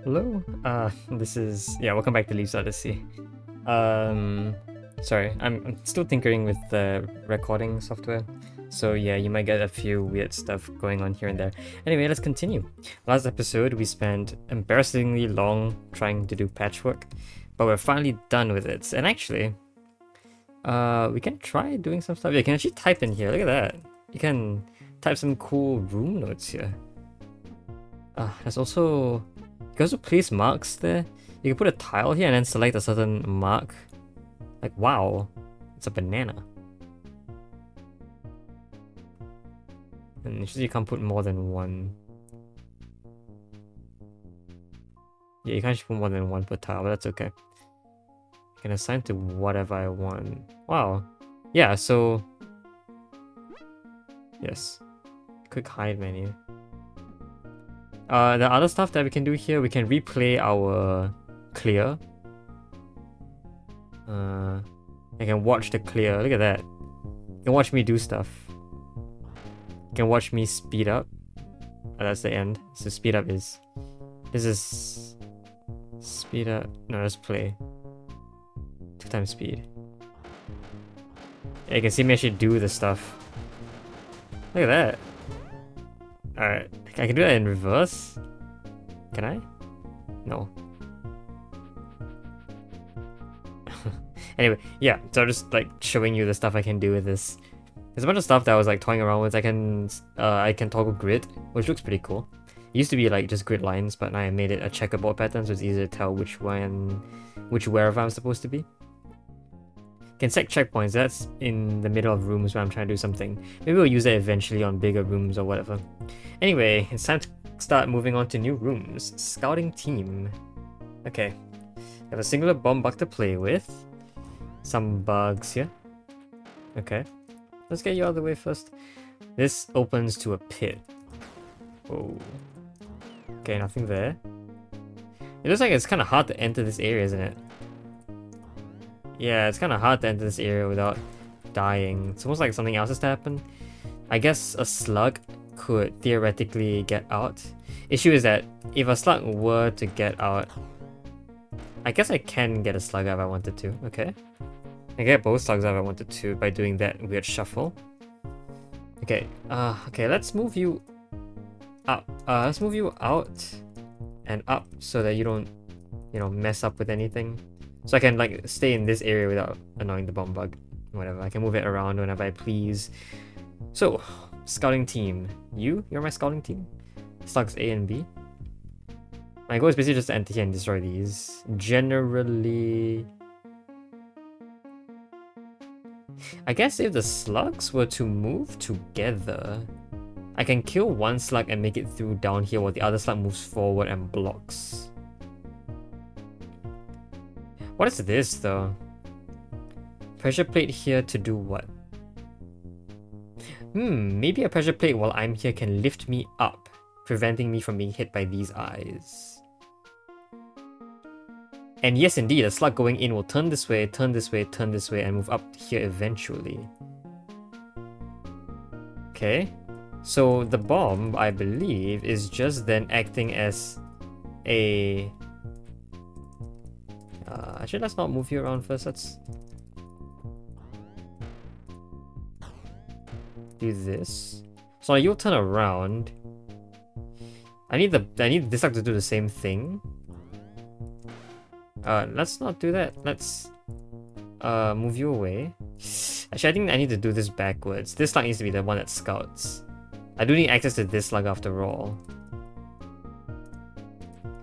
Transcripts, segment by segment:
Hello. This is welcome back to Leaves Odyssey. Sorry, I'm still tinkering with the recording software, so yeah, you might get a few weird stuff going on here and there. Anyway, let's continue. Last episode, we spent embarrassingly long trying to do patchwork, but we're finally done with it. And actually, we can try doing some stuff. You can actually type in here. Look at that. You can type some cool room notes here. There's also you can also place marks there. You can put a tile here and then select a certain mark. Like, wow, it's a banana. And usually you can't put more than one. Yeah, you can't just put more than one per tile, but that's okay. I can assign to whatever I want. Wow. Yeah, so... Yes. Quick hide menu. The other stuff that we can do here, we can replay our clear. I can watch the clear. Look at that. You can watch me do stuff. You can watch me speed up. Oh, that's the end. So speed up is... This is... Speed up... No, let's play. 2 times speed. Yeah, you can see me actually do the stuff. Look at that. Alright. I can do that in reverse. Can I? No. Anyway, yeah, so I'm just like showing you the stuff I can do with this. There's a bunch of stuff that I was like toying around with. I can toggle grid, which looks pretty cool. It used to be like just grid lines, but now I made it a checkerboard pattern, so it's easier to tell which wherever I'm supposed to be. Can set checkpoints. That's in the middle of rooms where I'm trying to do something. Maybe we'll use that eventually on bigger rooms or whatever. Anyway, it's time to start moving on to new rooms. Scouting team. Okay. We have a singular bomb bug to play with. Some bugs here. Okay. Let's get you out of the way first. This opens to a pit. Whoa. Okay, nothing there. It looks like it's kind of hard to enter this area, isn't it? Yeah, it's kind of hard to enter this area without dying. It's almost like something else has to happen. I guess a slug could theoretically get out. Issue is that if a slug were to get out, I guess I can get a slug out if I wanted to. Okay. I can get both slugs out if I wanted to by doing that weird shuffle. Okay, okay, let's move you up. Let's move you out and up so that you don't, mess up with anything. So I can like stay in this area without annoying the bomb bug. Whatever, I can move it around whenever I please. So, scouting team. You're my scouting team. Slugs A and B. My goal is basically just to enter here and destroy these. Generally... I guess if the slugs were to move together, I can kill one slug and make it through down here while the other slug moves forward and blocks. What is this though? Pressure plate here to do what? Maybe a pressure plate while I'm here can lift me up, preventing me from being hit by these eyes. And yes, indeed, a slug going in will turn this way, turn this way, turn this way, and move up here eventually. Okay. So the bomb, I believe, is just then acting as a... actually, let's not move you around first. Let's do this. So you'll turn around. I need this slug to do the same thing. Let's not do that. Let's move you away. Actually, I think I need to do this backwards. This slug needs to be the one that scouts. I do need access to this slug after all.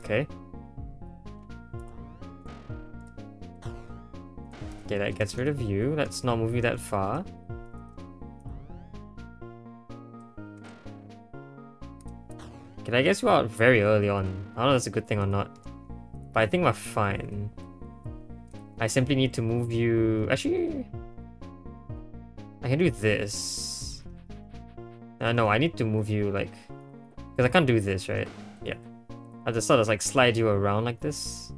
Okay. Okay, that gets rid of you. Let's not move you that far. Okay, I guess you out very early on. I don't know if that's a good thing or not. But I think we're fine. I simply need to move you... Actually... I can do this. No, I need to move you like... Because I can't do this, right? Yeah. I just sort of like slide you around like this.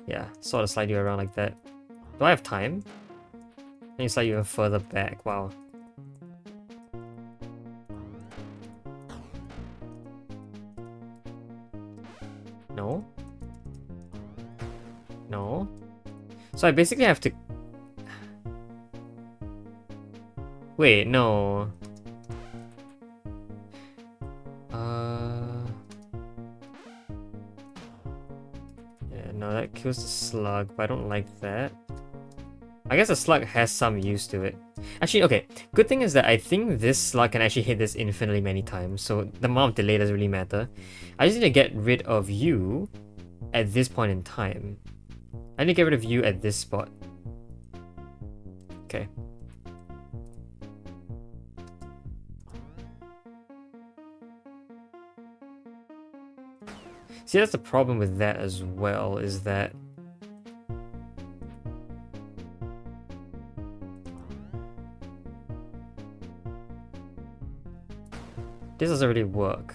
Yeah, sort of slide you around like that. Do I have time? I need to slide you even further back. Wow. No. No. So I basically have to... Wait, no. Yeah, no, that kills the slug, but I don't like that. I guess the slug has some use to it. Actually, okay, good thing is that I think this slug can actually hit this infinitely many times, so the amount of delay doesn't really matter. I just need to get rid of you at this point in time. I need to get rid of you at this spot. Okay. See, that's the problem with that as well, is that this doesn't really work.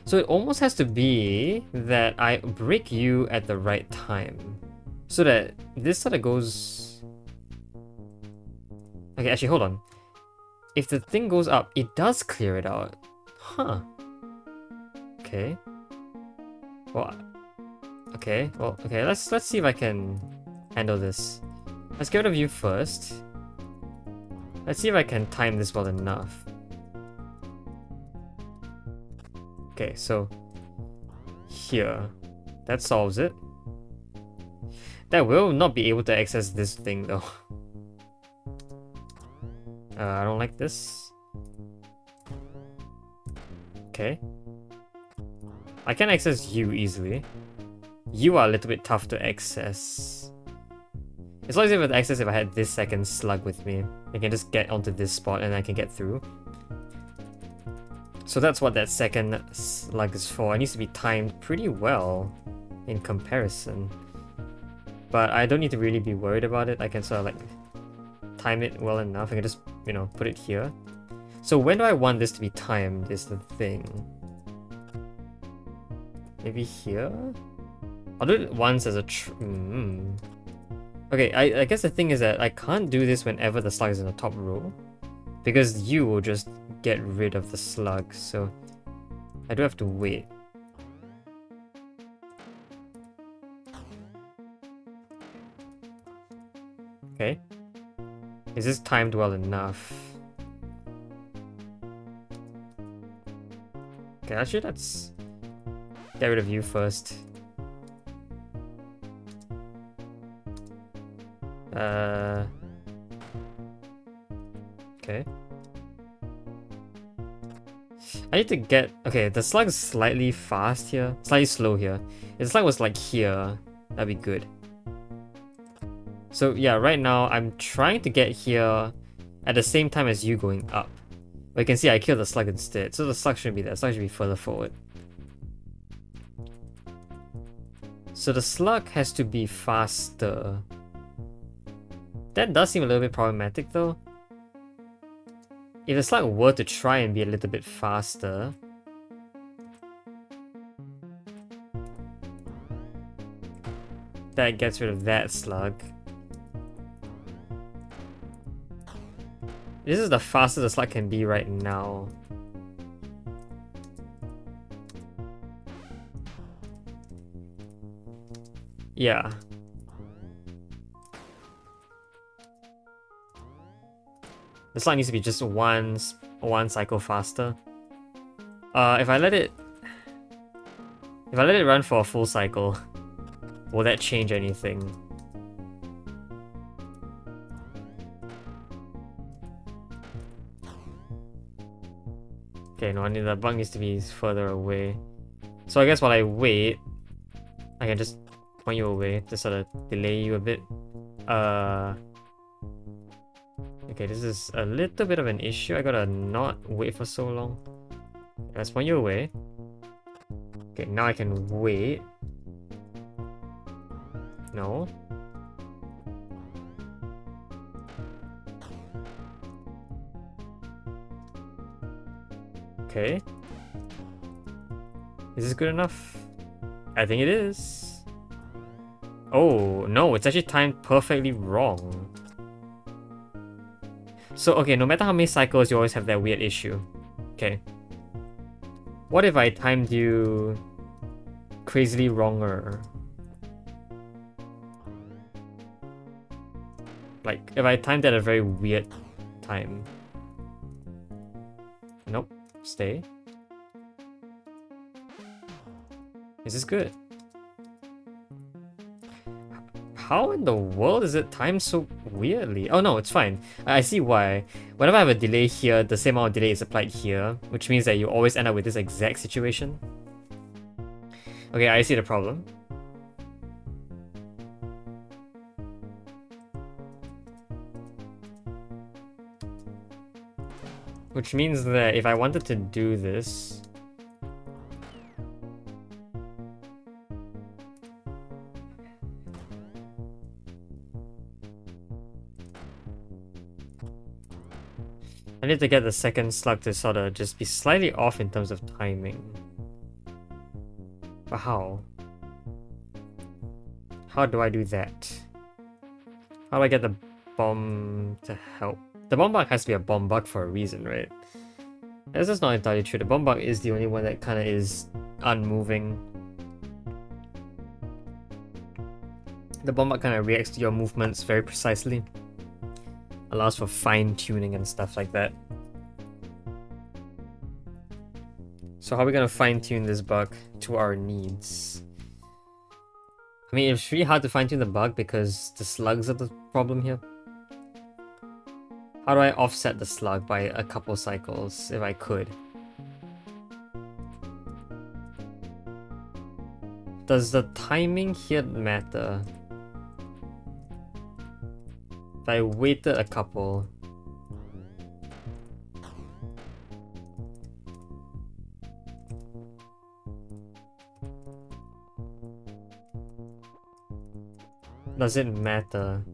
So it almost has to be that I break you at the right time. So that this sort of goes... Okay, actually, hold on. If the thing goes up, it does clear it out. Huh. Okay. Well, okay, let's see if I can handle this. Let's get rid of you first. Let's see if I can time this well enough. Okay, so here. That solves it. That will not be able to access this thing though. I don't like this. Okay. I can access you easily. You are a little bit tough to access. It's always able to access if I had this second slug with me. I can just get onto this spot and I can get through. So that's what that second slug is for. It needs to be timed pretty well in comparison. But I don't need to really be worried about it. I can sort of like time it well enough. I can just, you know, put it here. So when do I want this to be timed is the thing. Maybe here? I'll do it once as a Okay, I guess the thing is that I can't do this whenever the slug is in the top row. Because you will just get rid of the slug, so I do have to wait. Okay. Is this timed well enough? Okay, actually let's get rid of you first. Okay. I need to get... Okay, the slug is slightly fast here. Slightly slow here. If the slug was like here, that'd be good. So yeah, right now I'm trying to get here at the same time as you going up. But you can see I killed the slug instead. So the slug shouldn't be there. The slug should be further forward. So the slug has to be faster. That does seem a little bit problematic though. If the slug were to try and be a little bit faster... That gets rid of that slug. This is the fastest the slug can be right now. Yeah. The slug needs to be just one cycle faster. If I let it run for a full cycle, will that change anything? Okay, no, the bug needs to be further away. So I guess while I wait, I can just point you away to sort of delay you a bit. Okay, this is a little bit of an issue. I gotta not wait for so long. Let's point you away. Okay, now I can wait. No. Okay. Is this good enough? I think it is. Oh, no, it's actually timed perfectly wrong. So, okay, no matter how many cycles, you always have that weird issue. Okay. What if I timed you crazily wronger. Like, if I timed at a very weird time. Nope. Stay. Is this good? How in the world is it timed so weirdly? Oh no, it's fine. I see why. Whenever I have a delay here, the same amount of delay is applied here, which means that you always end up with this exact situation. Okay, I see the problem. Which means that if I wanted to do this... I need to get the second slug to sort of just be slightly off in terms of timing. But how? How do I do that? How do I get the bomb to help? The bomb bug has to be a bomb bug for a reason, right? This is not entirely true. The bomb bug is the only one that kind of is unmoving. The bomb bug kind of reacts to your movements very precisely. Allows for fine tuning and stuff like that. So how are we gonna fine tune this bug to our needs? I mean, it's really hard to fine tune the bug because the slugs are the problem here. How do I offset the slug by a couple cycles if I could? Does the timing here matter? If I waited a couple... Does it matter?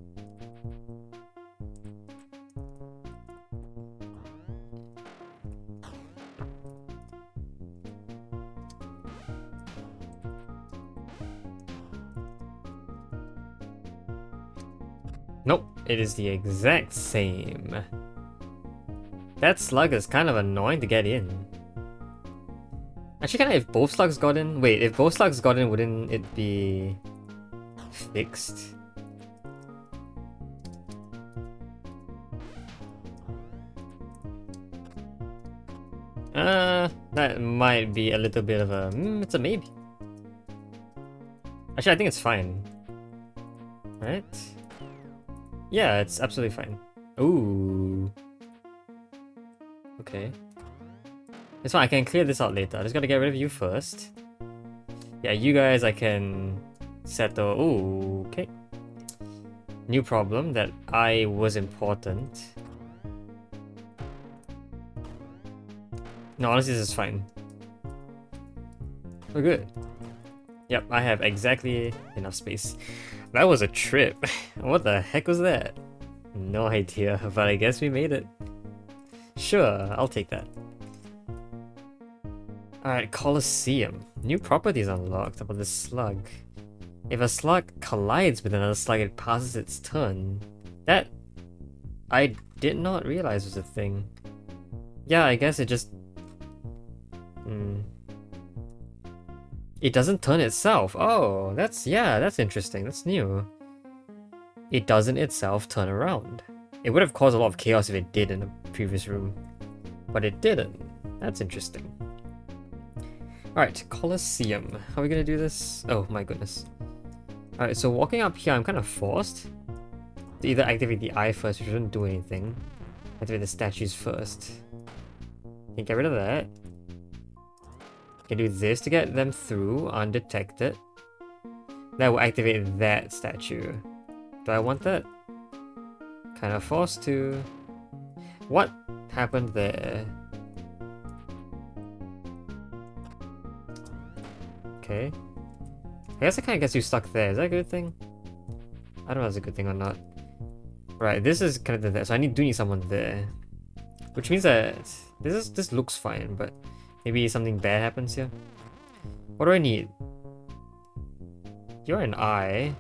Nope, it is the exact same. That slug is kind of annoying to get in. Actually, if both slugs got in? Wait, if both slugs got in, wouldn't it be fixed? That might be a little bit of a... it's a maybe. Actually, I think it's fine. Right? Yeah, it's absolutely fine. Ooh. Okay. It's fine, I can clear this out later. I just gotta get rid of you first. Yeah, you guys I can settle. Ooh, okay. New problem that I was important. No, honestly, this is fine. We're good. Yep, I have exactly enough space. That was a trip. What the heck was that? No idea, but I guess we made it. Sure, I'll take that. Alright, Colosseum. New properties unlocked about this slug. If a slug collides with another slug, it passes its turn. That... I did not realize was a thing. Yeah, I guess it just... It doesn't turn itself. Oh, that's interesting. That's new. It doesn't itself turn around. It would have caused a lot of chaos if it did in the previous room. But it didn't. That's interesting. Alright, Colosseum. How are we gonna do this? Oh my goodness. Alright, so walking up here, I'm kind of forced to either activate the eye first, which doesn't do anything. Activate the statues first. Okay, get rid of that. Can do this to get them through undetected. That will activate that statue. Do I want that? Kind of forced to. What happened there? Okay. I guess it kind of gets you stuck there. Is that a good thing? I don't know if that's a good thing or not. Right, this is connected there, so I do need someone there. Which means that this looks fine, but maybe something bad happens here. What do I need? You're an eye.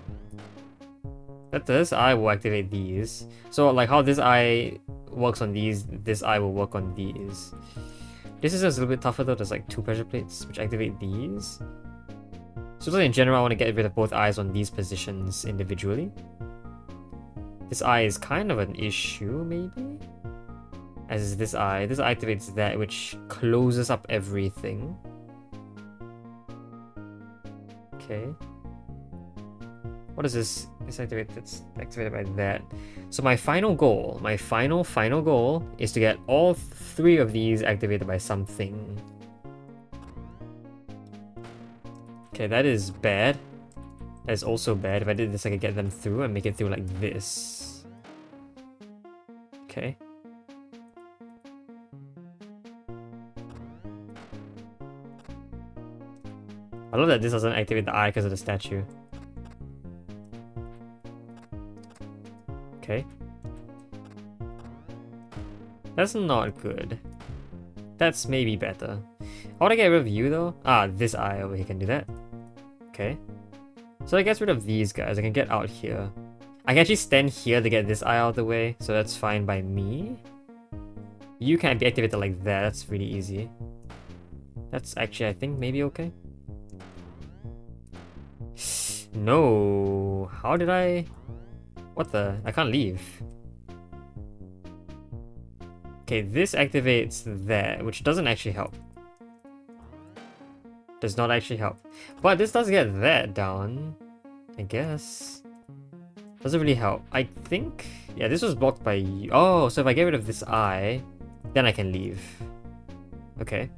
This eye will activate these. So like how this eye works on these, this eye will work on these. This is a little bit tougher though. There's like 2 pressure plates which activate these. So in general, I want to get rid of both eyes on these positions individually. This eye is kind of an issue, maybe? As is this eye. This activates that, which closes up everything. Okay. What is this? It's activated by that. So my final goal, my final goal is to get all 3 of these activated by something. Okay, that is bad. That is also bad. If I did this, I could get them through and make it through like this. Okay. I love that this doesn't activate the eye because of the statue. Okay. That's not good. That's maybe better. I want to get rid of you though. Ah, this eye over here can do that. Okay. So I get rid of these guys. I can get out here. I can actually stand here to get this eye out of the way, so that's fine by me. You can't be activated like that. That's really easy. That's actually, I think, maybe okay. No. How did I... What the? I can't leave. Okay, this activates that, which doesn't actually help. Does not actually help. But this does get that down, I guess. Doesn't really help. I think... Yeah, this was blocked by... Oh, so if I get rid of this eye, then I can leave. Okay.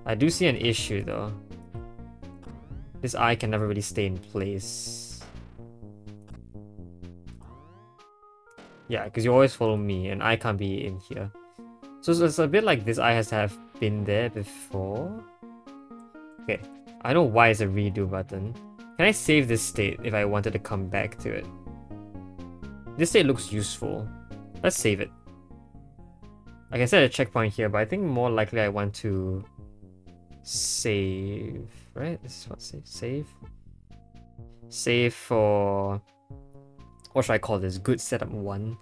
I do see an issue though. This eye can never really stay in place. Yeah, because you always follow me and I can't be in here. So it's a bit like this eye has to have been there before. Okay, I know why it's a redo button. Can I save this state if I wanted to come back to it? This state looks useful. Let's save it. I can set a checkpoint here, but I think more likely I want to save, right? This is what save? Save for... What should I call this? Good setup 1.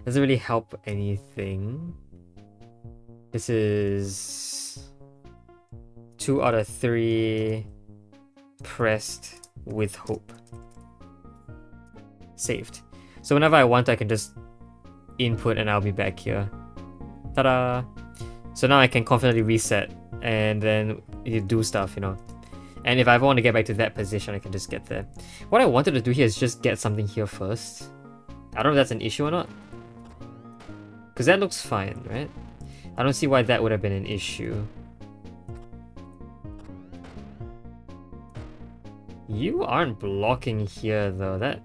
Doesn't really help anything. This is 2 out of 3 pressed with hope. Saved. So whenever I want, I can just input and I'll be back here. Ta-da! So now I can confidently reset and then you do stuff, you know. And if I ever want to get back to that position, I can just get there. What I wanted to do here is just get something here first. I don't know if that's an issue or not. Because that looks fine, right? I don't see why that would have been an issue. You aren't blocking here though. That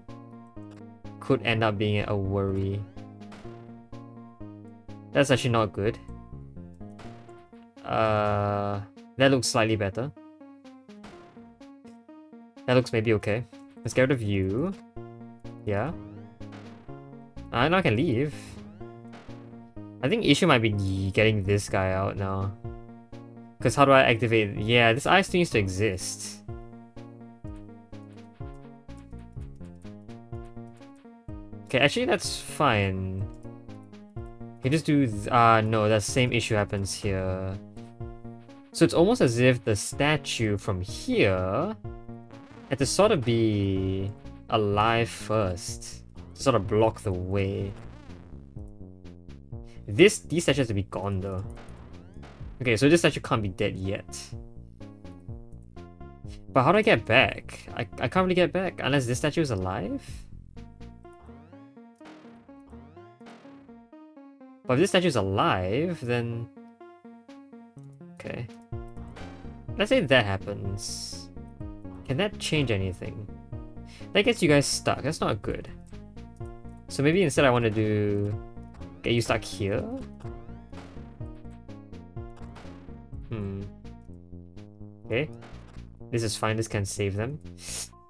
could end up being a worry. That's actually not good. That looks slightly better. That looks maybe okay. Let's get rid of you. Yeah. Now I can leave. I think issue might be getting this guy out now. Because how do I activate? Yeah, this eye still needs to exist. Okay, actually that's fine. You just do... no, that same issue happens here. So it's almost as if the statue from here had to sort of be alive first. To sort of block the way. These statues have to be gone though. Okay, so this statue can't be dead yet. But how do I get back? I can't really get back unless this statue is alive? But if this statue is alive, then... Okay. Let's say that happens. Can that change anything? That gets you guys stuck. That's not good. So maybe instead I want to do... Get you stuck here? Okay. This is fine. This can save them.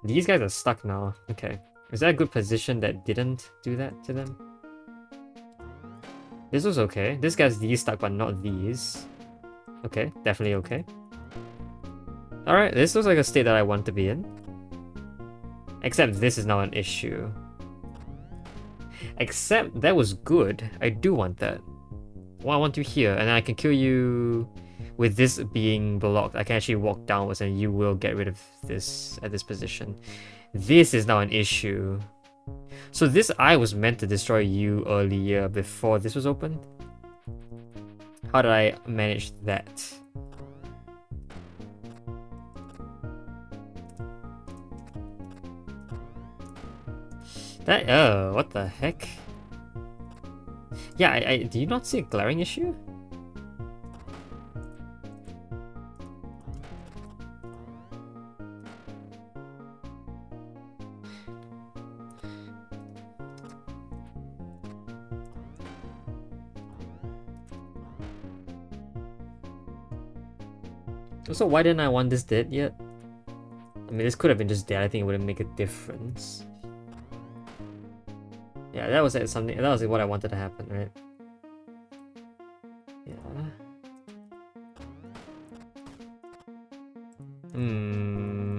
These guys are stuck now. Okay. Is that a good position that didn't do that to them? This was okay. This guy's these stuck, but not these. Okay, definitely okay. Alright, this looks like a state that I want to be in. Except this is now an issue. Except that was good. I do want that. Well, I want you here, and then I can kill you with this being blocked. I can actually walk downwards and you will get rid of this at this position. This is now an issue. So this eye was meant to destroy you earlier before this was opened? How did I manage that? What the heck? Yeah, do you not see a glaring issue? Also, why didn't I want this dead yet? I mean, this could have been just dead. I think it wouldn't make a difference. Yeah, that was something. That was what I wanted to happen, right? Yeah.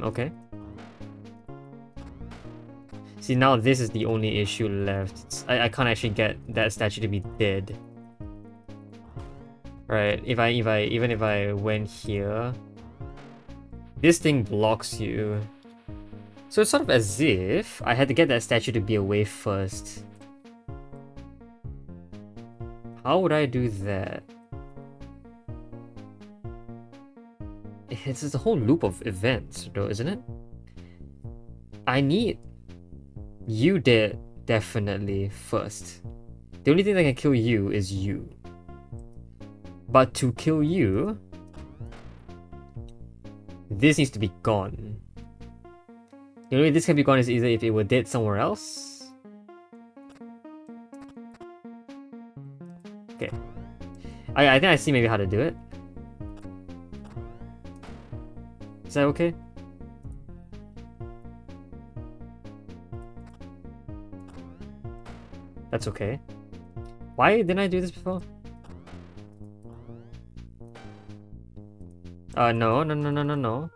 Okay. See, now this is the only issue left. I can't actually get that statue to be dead. Right, even if I went here, this thing blocks you. So it's sort of as if I had to get that statue to be away first. How would I do that? It's just a whole loop of events, though, isn't it? I need you dead definitely first. The only thing that can kill you is you. But to kill you, this needs to be gone. The only way this can be gone is either if it were dead somewhere else. Okay. I think I see maybe how to do it. Is that okay? That's okay. Why didn't I do this before? No.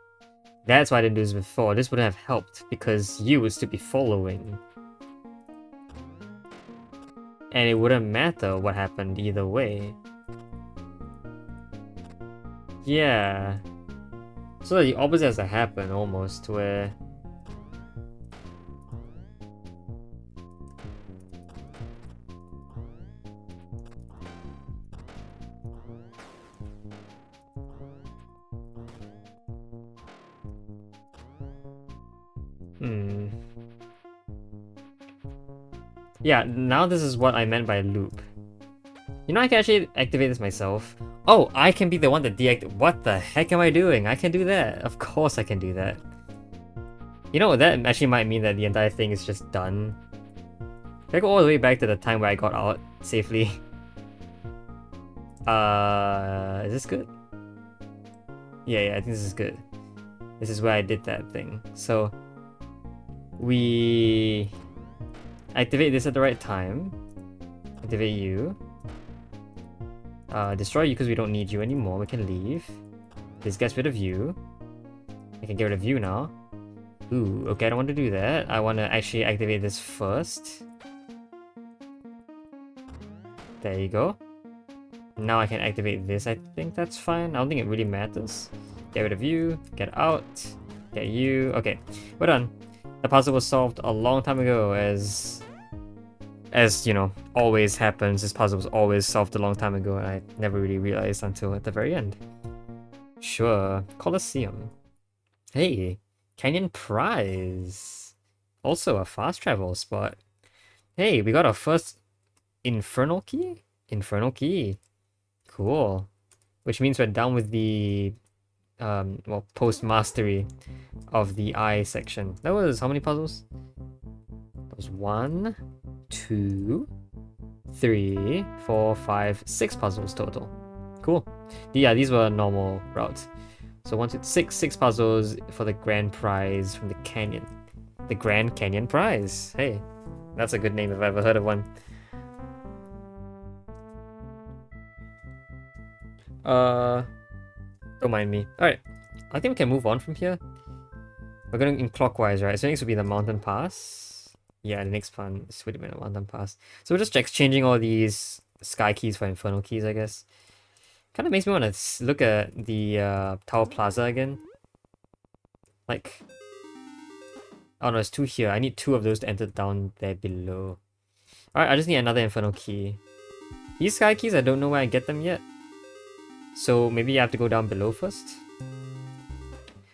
That's why I didn't do this before. This wouldn't have helped because you would still be following. And it wouldn't matter what happened either way. Yeah. So the opposite has to happen almost, where... Yeah, now this is what I meant by loop. You know, I can actually activate this myself. Oh, I can be the one to deactivate. What the heck am I doing? I can do that. Of course I can do that. You know, that actually might mean that the entire thing is just done. Can I go all the way back to the time where I got out safely? Is this good? Yeah, I think this is good. This is where I did that thing. So, we activate this at the right time. Activate you. Destroy you because we don't need you anymore. We can leave. This gets rid of you. I can get rid of you now. Ooh, okay, I don't want to do that. I want to actually activate this first. There you go. Now I can activate this. I think that's fine. I don't think it really matters. Get rid of you. Get out. Get you. Okay, we're done. The puzzle was solved a long time ago, as you know, always happens. This puzzle was always solved a long time ago, and I never really realized until at the very end. Sure, Colosseum. Hey, Canyon Prize. Also a fast travel spot. Hey, we got our first Infernal Key? Infernal Key. Cool. Which means we're done with the well, post-mastery of the eye section. That was how many puzzles? That was 1, 2, 3, 4, 5, 6 puzzles total. Cool. Yeah, these were normal routes. So 1, 2, 6 puzzles for the grand prize from the canyon. The Grand Canyon Prize. Hey, that's a good name if I've ever heard of one. Don't mind me. Alright, I think we can move on from here. We're going in clockwise, right? So next will be the mountain pass. Yeah, the next one would have been a mountain pass. So we're just exchanging all these sky keys for infernal keys, I guess. Kind of makes me want to look at the Tower Plaza again. Like, oh no, there's 2 here. I need 2 of those to enter down there below. Alright, I just need another infernal key. These sky keys, I don't know where I get them yet. So maybe I have to go down below first.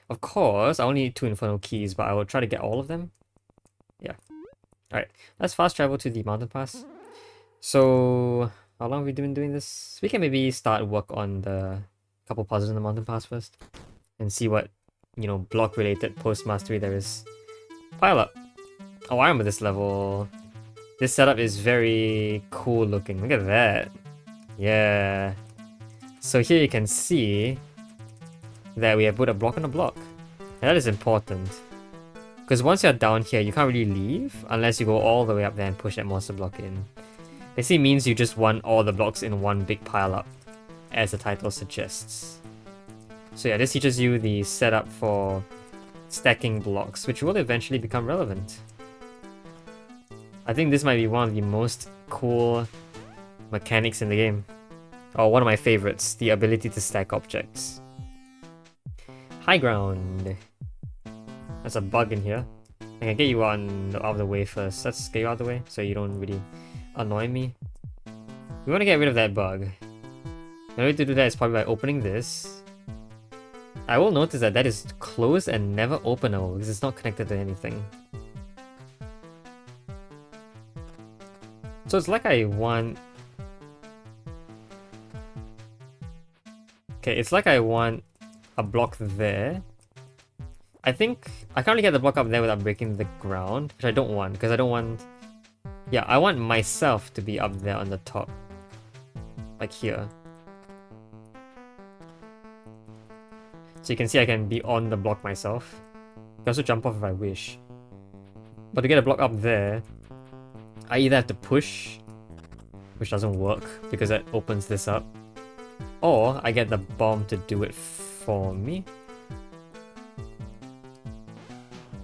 Of course, I only need 2 infernal keys, but I will try to get all of them. Yeah. Alright, let's fast travel to the mountain pass. So, how long have we been doing this? We can maybe start work on the couple puzzles in the mountain pass first. And see what, you know, block-related post-mastery there is. Pileup. Oh, I remember this level. This setup is very cool looking. Look at that. Yeah. So here you can see that we have put a block on a block. And that is important. Because once you're down here, you can't really leave unless you go all the way up there and push that monster block in. Basically means you just want all the blocks in one big pile up, as the title suggests. So yeah, this teaches you the setup for stacking blocks, which will eventually become relevant. I think this might be one of the most cool mechanics in the game. Or one of my favorites, the ability to stack objects. High ground. There's a bug in here. I can get you out of the way first. Let's get you out of the way so you don't really annoy me. We want to get rid of that bug. The way to do that is probably by opening this. I will notice that that is closed and never openable because it's not connected to anything. So it's like I want... Okay, it's like I want a block there. I think I can't really get the block up there without breaking the ground, which I don't want, because I don't want... Yeah, I want myself to be up there on the top. Like here. So you can see I can be on the block myself. I can also jump off if I wish. But to get a block up there, I either have to push, which doesn't work because that opens this up, or I get the bomb to do it for me.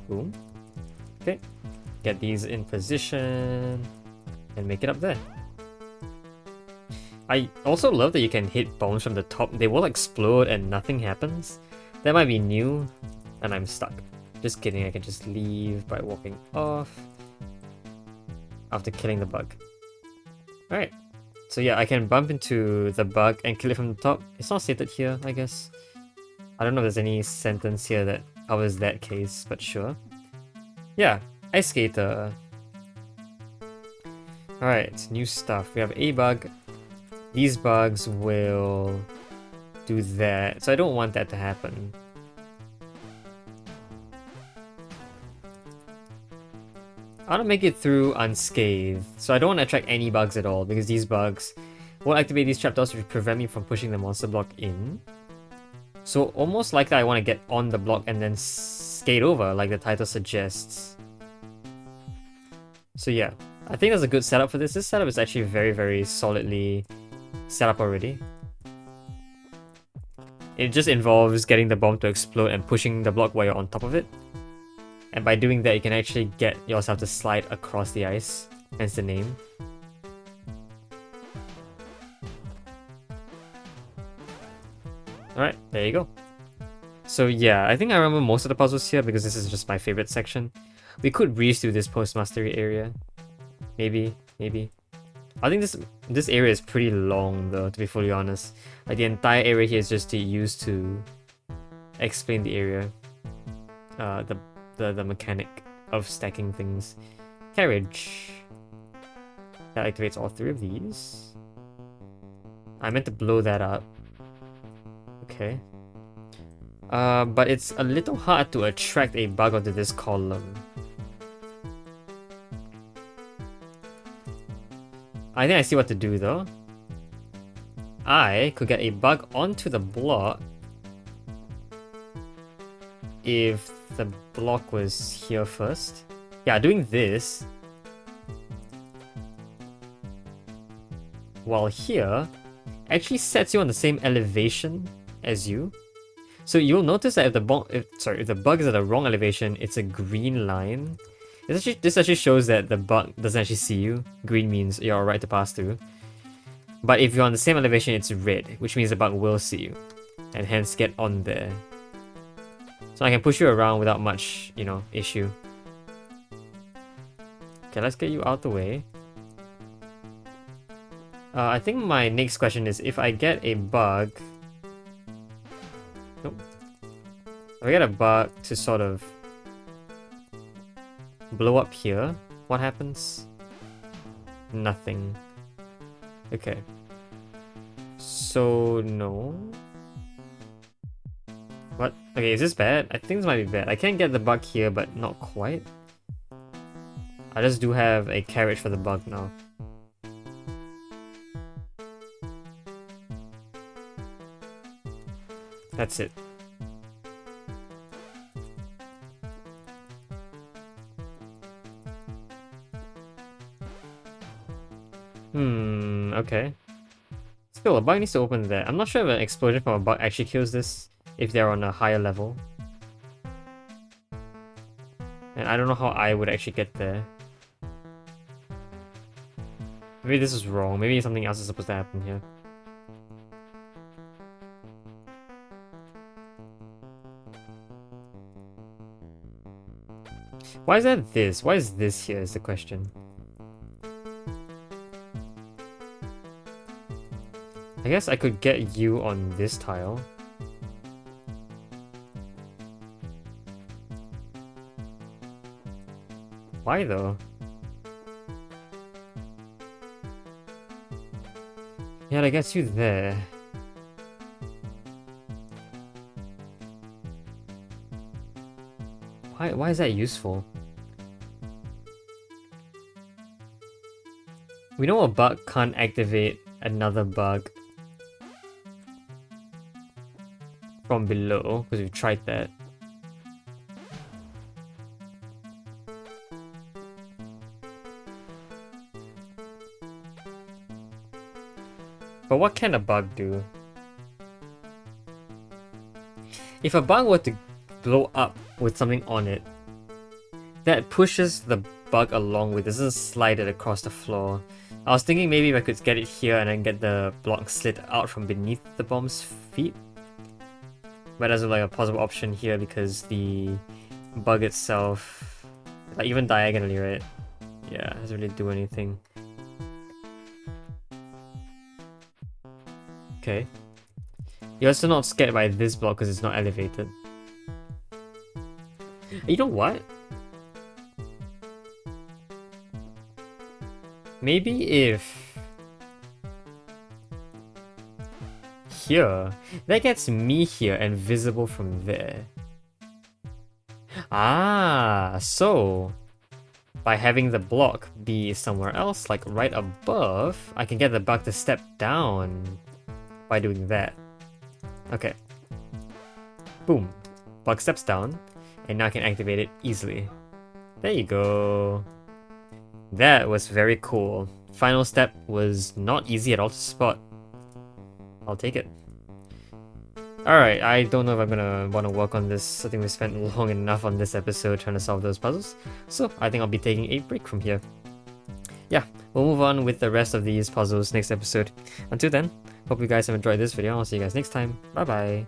Boom. Okay. Get these in position and make it up there. I also love that you can hit bombs from the top. They will explode and nothing happens. That might be new, and I'm stuck. Just kidding, I can just leave by walking off after killing the bug. Alright, so yeah, I can bump into the bug and kill it from the top. It's not stated here, I guess. I don't know if there's any sentence here that covers that case, but sure. Yeah, Ice Skater. Alright, new stuff. We have a bug. These bugs will do that, so I don't want that to happen. I want to make it through unscathed, so I don't want to attract any bugs at all, because these bugs will activate these trapdoors which prevent me from pushing the monster block in. So almost like that I want to get on the block and then skate over, like the title suggests. So yeah, I think that's a good setup for this. This setup is actually very, very solidly set up already. It just involves getting the bomb to explode and pushing the block while you're on top of it. And by doing that, you can actually get yourself to slide across the ice, hence the name. Alright, there you go. So yeah, I think I remember most of the puzzles here because this is just my favorite section. We could breeze through this post-mastery area. Maybe. I think this area is pretty long though, to be fully honest. Like the entire area here is just used to explain the area. The mechanic of stacking things. Carriage. That activates all 3 of these. I meant to blow that up. Okay. But it's a little hard to attract a bug onto this column. I think I see what to do though. I could get a bug onto the block if the block was here first. Yeah, doing this while here actually sets you on the same elevation as you. So you'll notice that if the bug is at the wrong elevation, it's a green line. This actually shows that the bug doesn't actually see you. Green means you're alright to pass through. But if you're on the same elevation, it's red, which means the bug will see you, and hence get on there. So I can push you around without much, you know, issue. Okay, let's get you out the way. I think my next question is, if I get a bug... Nope. If I get a bug to sort of blow up here, what happens? Nothing. Okay. So, no. What? Okay, is this bad? I think this might be bad. I can't get the bug here, but not quite. I just do have a carriage for the bug now. That's it. Okay. Still, a bug needs to open there. I'm not sure if an explosion from a bug actually kills this if they're on a higher level. And I don't know how I would actually get there. Maybe this is wrong. Maybe something else is supposed to happen here. Why is that this? Why is this here is the question. I guess I could get you on this tile. Why though? Yeah, that gets you there. Why is that useful? We know a bug can't activate another bug from below, because we've tried that. But what can a bug do? If a bug were to blow up with something on it, that pushes the bug along with it, doesn't slide it across the floor. I was thinking maybe if I could get it here and then get the block slid out from beneath the bomb's feet. But that's like a possible option here because the bug itself, like even diagonally, right? Yeah, it doesn't really do anything. Okay. You're also not scared by this block because it's not elevated. You know what? Maybe if... here, that gets me here and visible from there. Ah, so... by having the block be somewhere else, like right above, I can get the bug to step down by doing that. Okay. Boom. Bug steps down, and now I can activate it easily. There you go. That was very cool. Final step was not easy at all to spot. I'll take it. Alright, I don't know if I'm gonna want to work on this. I think we spent long enough on this episode trying to solve those puzzles. So I think I'll be taking a break from here. Yeah, we'll move on with the rest of these puzzles next episode. Until then, hope you guys have enjoyed this video. I'll see you guys next time. Bye bye.